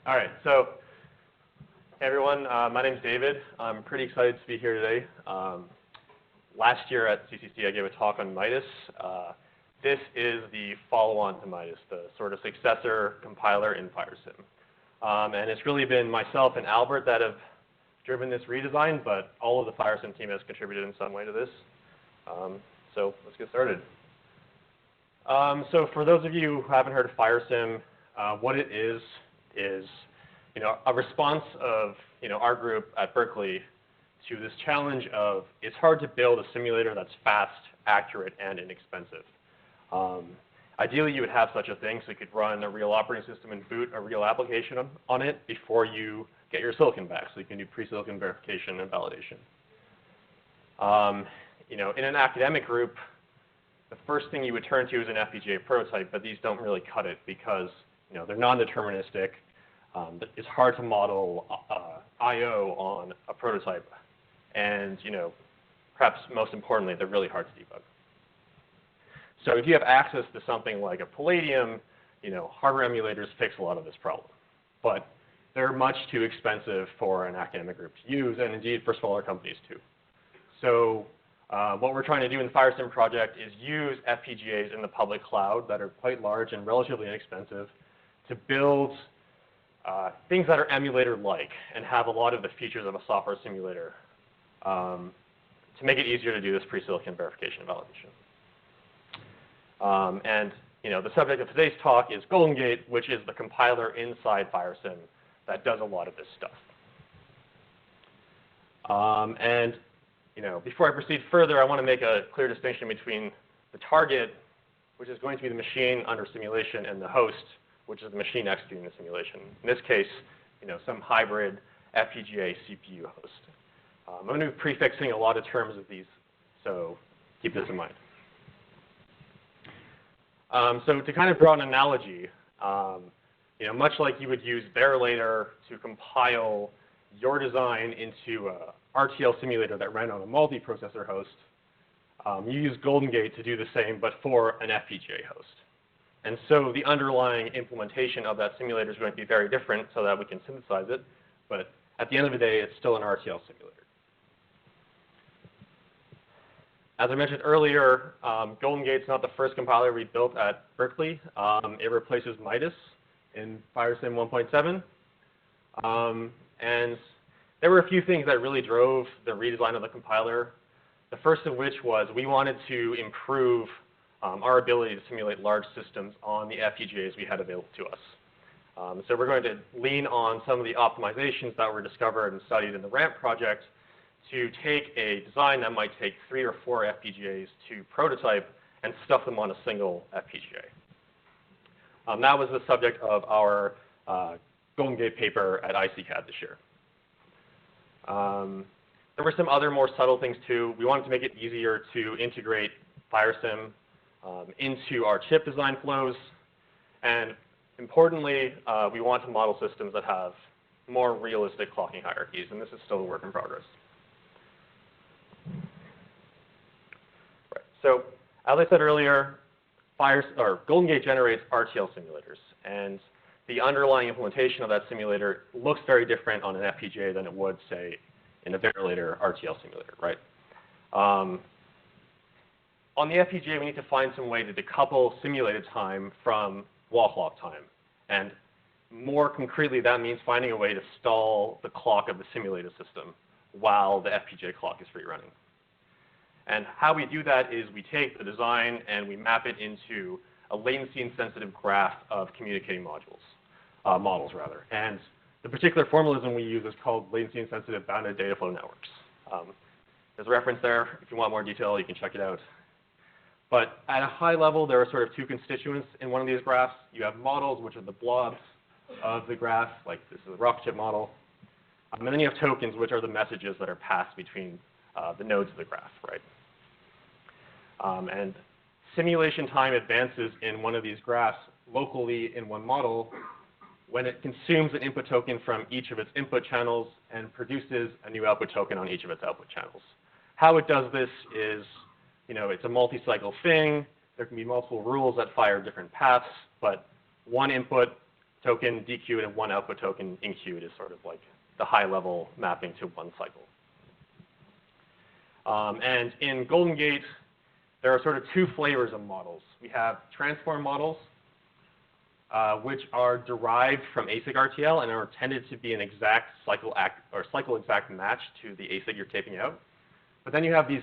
All right, so hey everyone, my name's David. I'm pretty excited to be here today. Last year at CCC, I gave a talk on MIDAS. This is the follow-on to MIDAS, the sort of successor compiler in FireSim. And it's really been myself and Albert that have driven this redesign, but all of the FireSim team has contributed in some way to this. So let's get started. So for those of you who haven't heard of FireSim, what it is a response of our group at Berkeley to this challenge of it's hard to build a simulator that's fast, accurate, and inexpensive. Ideally, you would have such a thing so you could run a real operating system and boot a real application on it before you get your silicon back, so you can do pre-silicon verification and validation. In an academic group, the first thing you would turn to is an FPGA prototype, but these don't really cut it because they're non-deterministic. It's hard to model I/O on a prototype, and perhaps most importantly, they're really hard to debug. So if you have access to something like a Palladium, hardware emulators fix a lot of this problem, but they're much too expensive for an academic group to use, and indeed for smaller companies too. So what we're trying to do in the FireSim project is use FPGAs in the public cloud that are quite large and relatively inexpensive to build things that are emulator-like and have a lot of the features of a software simulator to make it easier to do this pre-silicon verification and validation. The subject of today's talk is Golden Gate, which is the compiler inside FireSim that does a lot of this stuff. Before I proceed further, I want to make a clear distinction between the target, which is going to be the machine under simulation, and the host, which is the machine executing the simulation. In this case, some hybrid FPGA CPU host. I'm going to be prefixing a lot of terms of these, so keep this in mind. So to kind of draw an analogy, much like you would use Biancolin to compile your design into a RTL simulator that ran on a multi-processor host, you use Golden Gate to do the same, but for an FPGA host. And so the underlying implementation of that simulator is going to be very different so that we can synthesize it, but at the end of the day, it's still an RTL simulator. As I mentioned earlier, Golden Gate's not the first compiler we built at Berkeley. It replaces MIDAS in FireSim 1.7. And there were a few things that really drove the redesign of the compiler. The first of which was we wanted to improve our ability to simulate large systems on the FPGAs we had available to us. So we're going to lean on some of the optimizations that were discovered and studied in the RAMP project to take a design that might take 3 or 4 FPGAs to prototype and stuff them on a single FPGA. That was the subject of our Golden Gate paper at ICCAD this year. There were some other more subtle things too. We wanted to make it easier to integrate FireSim into our chip design flows. And importantly, we want to model systems that have more realistic clocking hierarchies, and this is still a work in progress. Right. So as I said earlier, Golden Gate generates RTL simulators, and the underlying implementation of that simulator looks very different on an FPGA than it would, say, in a Biancolin RTL simulator, right? On the FPGA, we need to find some way to decouple simulated time from wall clock time. And more concretely, that means finding a way to stall the clock of the simulated system while the FPGA clock is free running. And how we do that is we take the design and we map it into a latency-insensitive graph of communicating models. And the particular formalism we use is called latency-insensitive bounded data flow networks. There's a reference there. If you want more detail, you can check it out. But at a high level, there are sort of 2 constituents in one of these graphs. You have models, which are the blobs of the graph, like this is a rocket model. And then you have tokens, which are the messages that are passed between the nodes of the graph, right? And simulation time advances in one of these graphs locally in one model when it consumes an input token from each of its input channels and produces a new output token on each of its output channels. How it does this is, it's a multi-cycle thing. There can be multiple rules that fire different paths, but one input token dequeued and one output token enqueued is sort of like the high-level mapping to one cycle. And in Golden Gate, there are sort of two flavors of models. We have transform models, which are derived from ASIC RTL and are intended to be an exact cycle exact match to the ASIC you're taping out. But then you have these,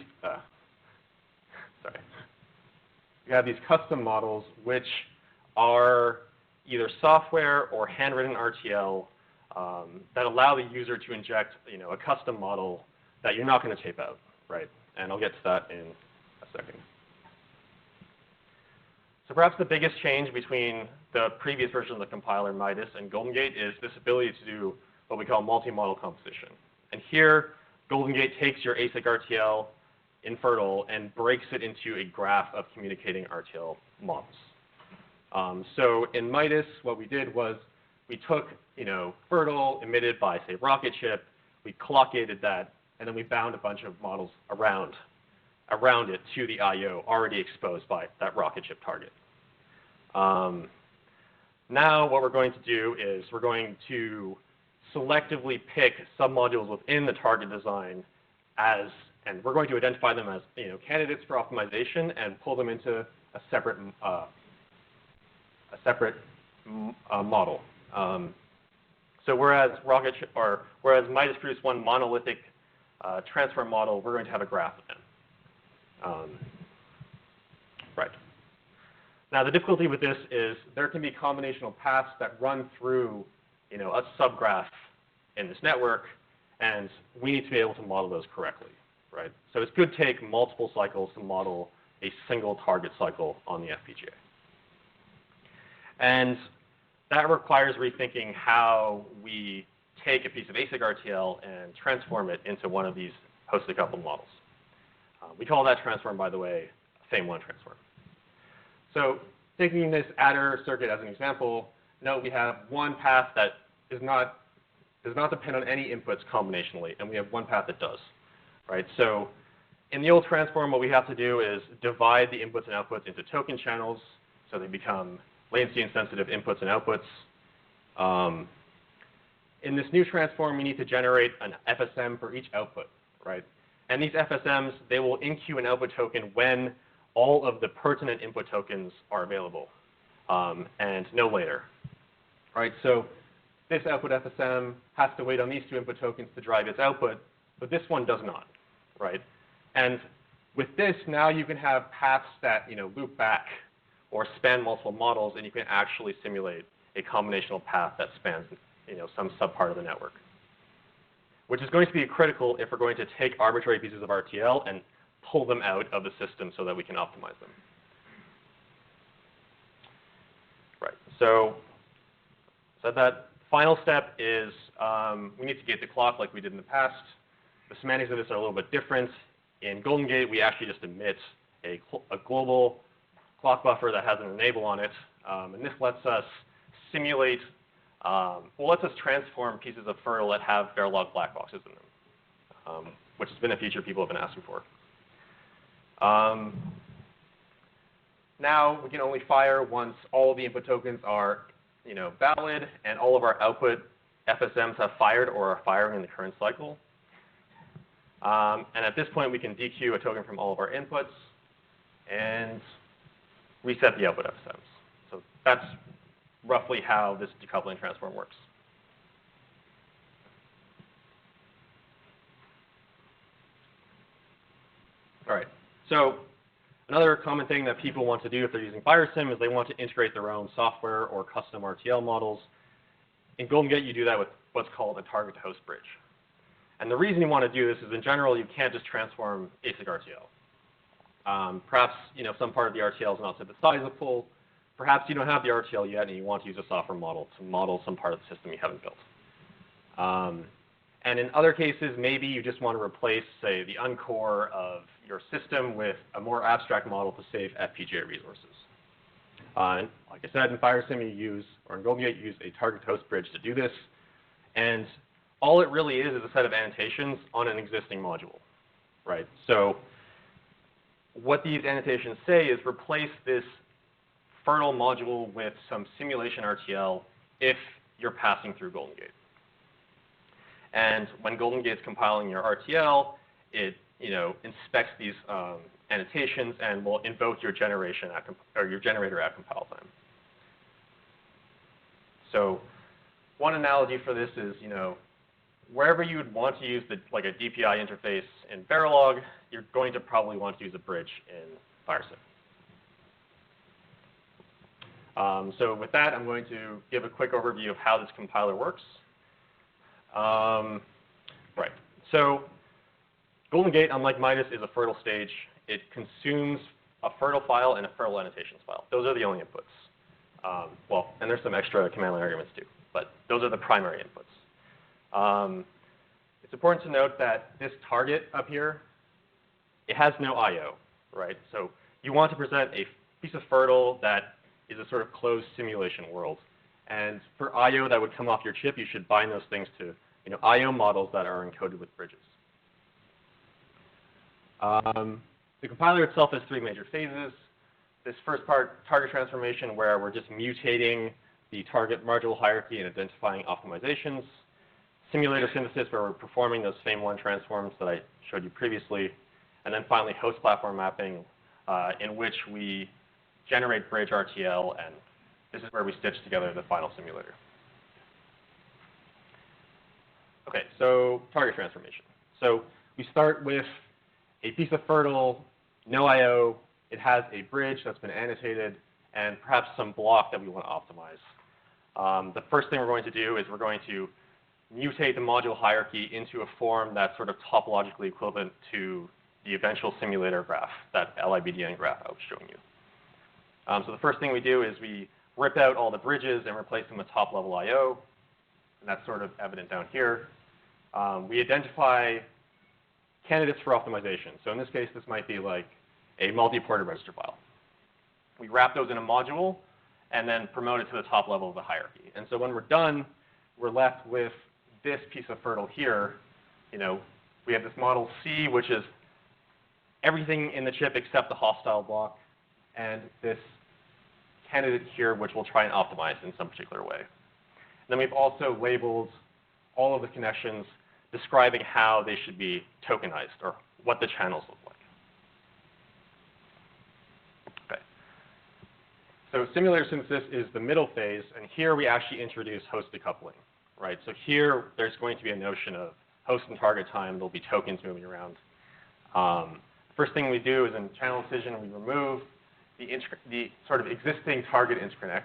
you have these custom models, which are either software or handwritten RTL that allow the user to inject, a custom model that you're not going to tape out, right? And I'll get to that in a second. So perhaps the biggest change between the previous version of the compiler, MIDAS, and Golden Gate is this ability to do what we call multi-model composition. And here, Golden Gate takes your ASIC RTL in FIRRTL and breaks it into a graph of communicating RTL models. So in MIDAS, what we did was we took, FIRRTL emitted by, say, Rocket Chip, we clock gated that, and then we bound a bunch of models around it to the I/O already exposed by that Rocket Chip target. Now what we're going to do is we're going to selectively pick submodules within the target design and we're going to identify them as candidates for optimization and pull them into a separate model. So whereas MIDAS produced one monolithic transfer model, we're going to have a graph of them. Right. Now the difficulty with this is there can be combinational paths that run through a subgraph in this network, and we need to be able to model those correctly. Right? So it could take multiple cycles to model a single target cycle on the FPGA. And that requires rethinking how we take a piece of ASIC RTL and transform it into one of these host-decoupled models. We call that transform, by the way, FAME1 transform. So taking this adder circuit as an example, note we have one path that does not depend on any inputs combinationally, and we have one path that does. Right? So in the old transform, what we have to do is divide the inputs and outputs into token channels so they become latency-insensitive inputs and outputs. In this new transform, we need to generate an FSM for each output, right? And these FSMs, they will enqueue an output token when all of the pertinent input tokens are available, and no later. Right? So this output FSM has to wait on these two input tokens to drive its output, but this one does not, right? And with this, now you can have paths that loop back or span multiple models, and you can actually simulate a combinational path that spans some subpart of the network, which is going to be critical if we're going to take arbitrary pieces of RTL and pull them out of the system so that we can optimize them. Right. So that final step is we need to gate the clock like we did in the past. The semantics of this are a little bit different. In Golden Gate, we actually just emit a global clock buffer that has an enable on it, and this lets us simulate, lets us transform pieces of FIRRTL that have Verilog black boxes in them, which has been a feature people have been asking for. Now we can only fire once all of the input tokens are valid and all of our output FSMs have fired or are firing in the current cycle. And at this point, we can dequeue a token from all of our inputs and reset the output FSMs. So that's roughly how this decoupling transform works. All right. So another common thing that people want to do if they're using FireSim is they want to integrate their own software or custom RTL models. In Golden Gate, you do that with what's called a target-to-host bridge. And the reason you want to do this is, in general, you can't just transform ASIC RTL. Perhaps some part of the RTL is not synthesizable. Perhaps you don't have the RTL yet and you want to use a software model to model some part of the system you haven't built. And in other cases, maybe you just want to replace, say, the uncore of your system with a more abstract model to save FPGA resources. And like I said, in FireSim or in Golden Gate, you use a target-to-host bridge to do this. And all it really is a set of annotations on an existing module, right? So what these annotations say is replace this FIRRTL module with some simulation RTL if you're passing through Golden Gate. And when Golden Gate's compiling your RTL, it inspects these annotations and will invoke your generator at compile time. So one analogy for this is, wherever you would want to use like a DPI interface in Verilog, you're going to probably want to use a bridge in FireSim. So with that, I'm going to give a quick overview of how this compiler works. Right. So Golden Gate, unlike MIDAS, is a FIRRTL stage. It consumes a FIRRTL file and a FIRRTL annotations file. Those are the only inputs. Well, and there's some extra command line arguments too, but those are the primary inputs. It's important to note that this target up here, it has no I/O, right? So you want to present a piece of FIRRTL that is a sort of closed simulation world. And for I/O that would come off your chip, you should bind those things to I/O models that are encoded with bridges. The compiler itself has 3 major phases. This first part, target transformation, where we're just mutating the target module hierarchy and identifying optimizations. Simulator synthesis, where we're performing those FAME1 transforms that I showed you previously. And then finally, host platform mapping, in which we generate bridge RTL, and this is where we stitch together the final simulator. Okay, so target transformation. So we start with a piece of FIRRTL, no I/O. It has a bridge that's been annotated, and perhaps some block that we want to optimize. The first thing we're going to do is we're going to mutate the module hierarchy into a form that's sort of topologically equivalent to the eventual simulator graph, that LI-BDN graph I was showing you. So the first thing we do is we rip out all the bridges and replace them with top-level I/O, and that's sort of evident down here. We identify candidates for optimization. So in this case, this might be like a multi-ported register file. We wrap those in a module and then promote it to the top level of the hierarchy. And so when we're done, we're left with this piece of FIRRTL here. We have this model C, which is everything in the chip except the hostile block, and this candidate here, which we'll try and optimize in some particular way. And then we've also labeled all of the connections describing how they should be tokenized, or what the channels look like. Okay. So simulator synthesis is the middle phase, and here we actually introduce host decoupling, right? So here there's going to be a notion of host and target time. There'll be tokens moving around. First thing we do is in channel decision, we remove the sort of existing target interconnect.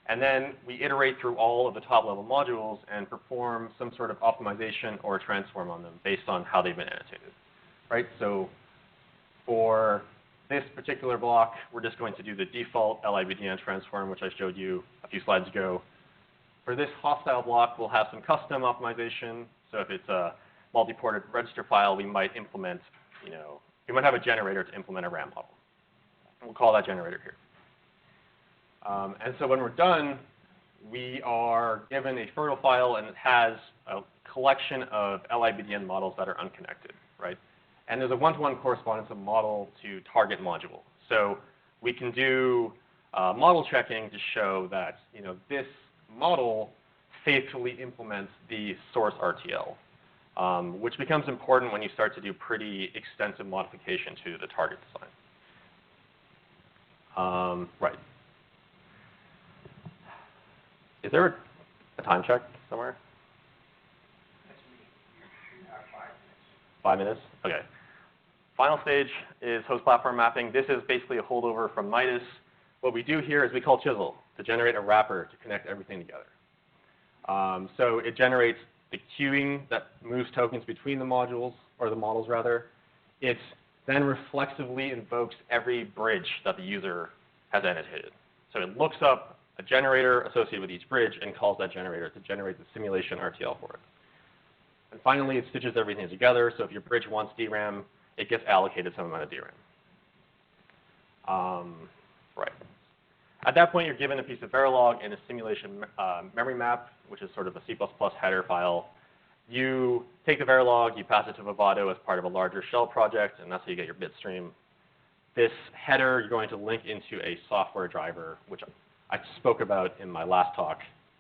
And then we iterate through all of the top-level modules and perform some sort of optimization or transform on them based on how they've been annotated, right? So for this particular block, we're just going to do the default LI-BDN transform, which I showed you a few slides ago. For this hostile block, we'll have some custom optimization. So if it's a multi-ported register file, we might implement, we might have a generator to implement a RAM model. We'll call that generator here. And so when we're done, we are given a FIRRTL file, and it has a collection of LI-BDN models that are unconnected, right? And there's a one-to-one correspondence of model to target module. So we can do model checking to show that this model faithfully implements the source RTL, which becomes important when you start to do pretty extensive modification to the target design. Right. Is there a time check somewhere? 5 minutes? Okay. Final stage is host platform mapping. This is basically a holdover from MIDAS. What we do here is we call chisel to generate a wrapper to connect everything together. So it generates the queuing that moves tokens between the modules, or the models rather. It then reflexively invokes every bridge that the user has annotated. So it looks up a generator associated with each bridge and calls that generator to generate the simulation RTL for it. And finally, it stitches everything together. So if your bridge wants DRAM, it gets allocated some amount of DRAM. Right. At that point, you're given a piece of Verilog and a simulation memory map, which is sort of a C++ header file. You take the Verilog, you pass it to Vivado as part of a larger shell project, and that's how you get your bit stream. This header, you're going to link into a software driver, which I spoke about in my last talk.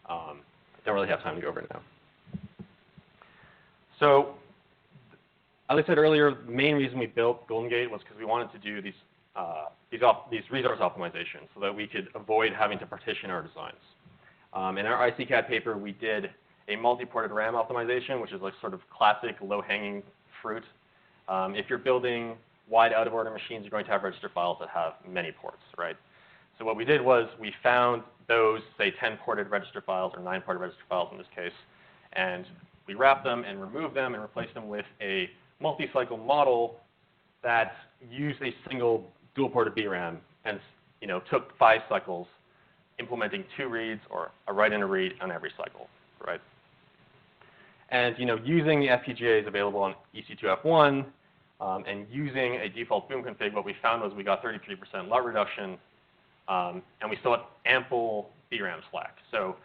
I don't really have time to go over it now. So, as I said earlier, the main reason we built Golden Gate was because we wanted to do these resource optimizations so that we could avoid having to partition our designs. In our ICCAD paper, we did a multi-ported RAM optimization, which is like sort of classic low-hanging fruit. If you're building wide out-of-order machines, you're going to have register files that have many ports, right? So what we did was we found those, say, 10-ported register files or 9-ported register files in this case, and we wrapped them and removed them and replaced them with a multi-cycle model that used a single dual-ported VRAM and took 5 cycles, implementing 2 reads or a write and a read on every cycle, right? And using the FPGAs available on EC2F1 and using a default boom config, what we found was we got 33% LUT reduction, and we still had ample VRAM slack. So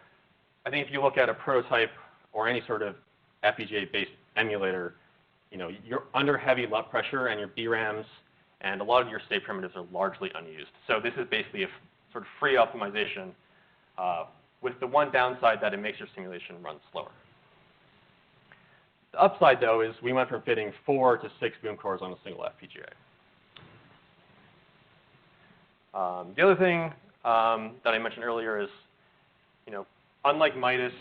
I think if you look at a prototype or any sort of FPGA-based emulator, you're under heavy LUT pressure, and your VRAMs and a lot of your state primitives are largely unused. So this is basically a sort of free optimization with the one downside that it makes your simulation run slower. The upside, though, is we went from fitting 4 to 6 boom cores on a single FPGA. The other thing that I mentioned earlier is, unlike MIDAS,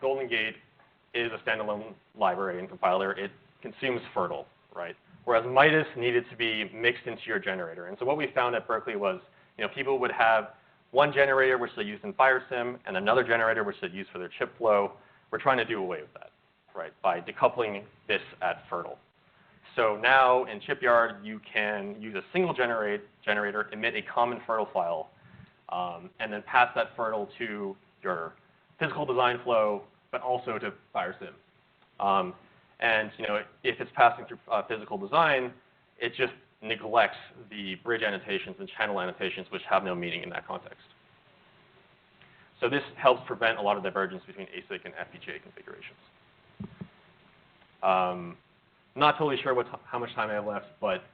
Golden Gate is a standalone library and compiler. It consumes FIRRTL, right? Whereas MIDAS needed to be mixed into your generator. And so what we found at Berkeley was, people would have one generator which they used in FireSim and another generator which they used for their chip flow. We're trying to do away with that, right, by decoupling this at FIRRTL. So now in Chipyard, you can use a single generator, emit a common FIRRTL file, and then pass that FIRRTL to your physical design flow, but also to FireSim. And if it's passing through physical design, it just neglects the bridge annotations and channel annotations, which have no meaning in that context. So this helps prevent a lot of divergence between ASIC and FPGA configurations. Not totally sure how much time I have left, but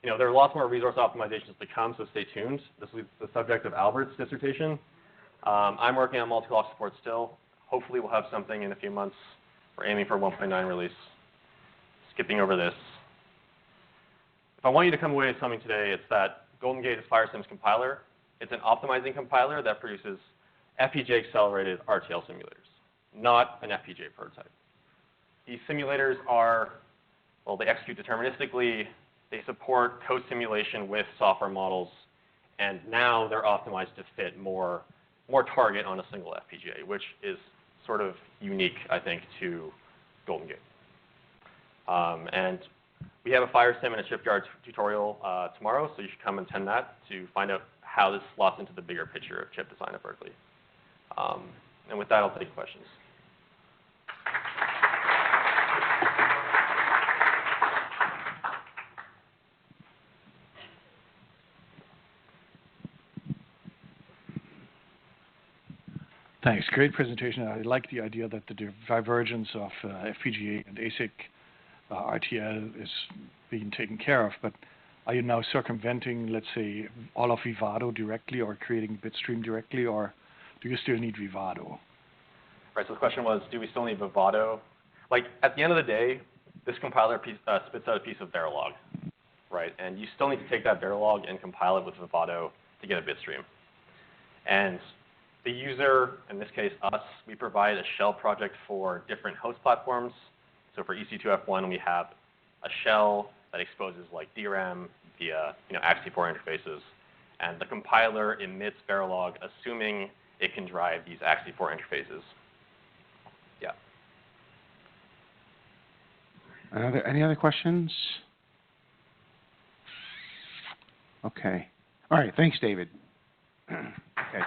there are lots more resource optimizations to come, so stay tuned. This is the subject of Albert's dissertation. I'm working on multi-clock support still. Hopefully we'll have something in a few months. We're aiming for 1.9 release. Skipping over this. If I want you to come away with something today, it's that Golden Gate is FireSim's compiler. It's an optimizing compiler that produces FPGA-Accelerated RTL simulators, not an FPGA prototype. These simulators are, well, they execute deterministically. They support code simulation with software models. And now they're optimized to fit more target on a single FPGA, which is sort of unique, I think, to Golden Gate. And we have a FireSim and a Chipyard tutorial tomorrow, so you should come and attend that to find out how this slots into the bigger picture of chip design at Berkeley. And with that, I'll take questions. Thanks. Great presentation. I like the idea that the divergence of FPGA and ASIC RTL is being taken care of, but are you now circumventing, let's say, all of Vivado directly or creating bitstream directly, or do you still need Vivado? Right, so the question was, do we still need Vivado? Like, at the end of the day, this compiler spits out a piece of Verilog, right? And you still need to take that Verilog and compile it with Vivado to get a bitstream. And the user, in this case us, we provide a shell project for different host platforms. So for EC2F1, we have a shell that exposes like DRAM via AXI4 interfaces. And the compiler emits Verilog, assuming it can drive these AXI4 interfaces. Yeah. Any other questions? Okay. All right. Thanks, David. Okay.